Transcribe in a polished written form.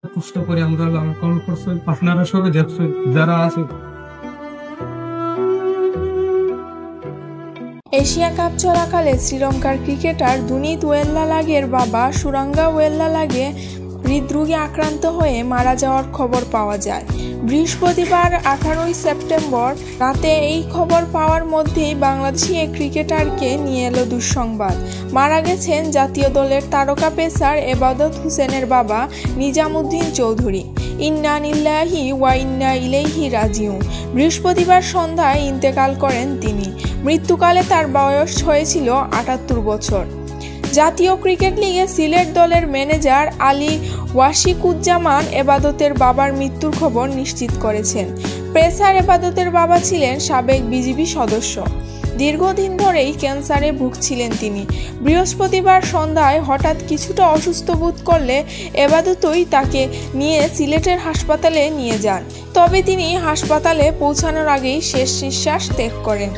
কষ্ট করে আমরা কর্ম করছি, আপনারা সবাই দেখছেন যারা আছে। এশিয়া কাপ চলাকালে শ্রীলঙ্কার ক্রিকেটার দুনিত ওয়েল্লালাগের বাবা সুরাঙ্গা ওয়েল্লালাগে হৃদরোগে আক্রান্ত হয়ে মারা যাওয়ার খবর পাওয়া যায়। বৃহস্পতিবার 18 সেপ্টেম্বর রাতে এই খবর পাওয়ার মধ্যেই বাংলাদেশি এক ক্রিকেটারকে নিয়ে এলো দুঃসংবাদ। মারা গেছেন জাতীয় দলের তারকা পেসার এবাদত হোসেনের বাবা নিজামুদ্দিন চৌধুরী। ইন্না লিল্লাহি ওয়া ইন্না ইলাইহি রাজিউন। বৃহস্পতিবার সন্ধ্যায় ইন্তেকাল করেন তিনি। মৃত্যুকালে তার বয়স হয়েছিল 78 বছর। জাতীয় ক্রিকেট লিগে সিলেট দলের ম্যানেজার আলী ওয়াশিকুজ্জামান এবাদতের বাবার মৃত্যুর খবর নিশ্চিত করেছেন। পেসার এবাদতের বাবা ছিলেন সাবেক বিজিবি সদস্য। দীর্ঘদিন ধরেই ক্যান্সারে ভুগছিলেন তিনি। বৃহস্পতিবার সন্ধ্যায় হঠাৎ কিছুটা অসুস্থ বোধ করলে এবাদতই তাকে নিয়ে সিলেটের হাসপাতালে নিয়ে যান। তবে তিনি হাসপাতালে পৌঁছানোর আগেই শেষ নিঃশ্বাস ত্যাগ করেন।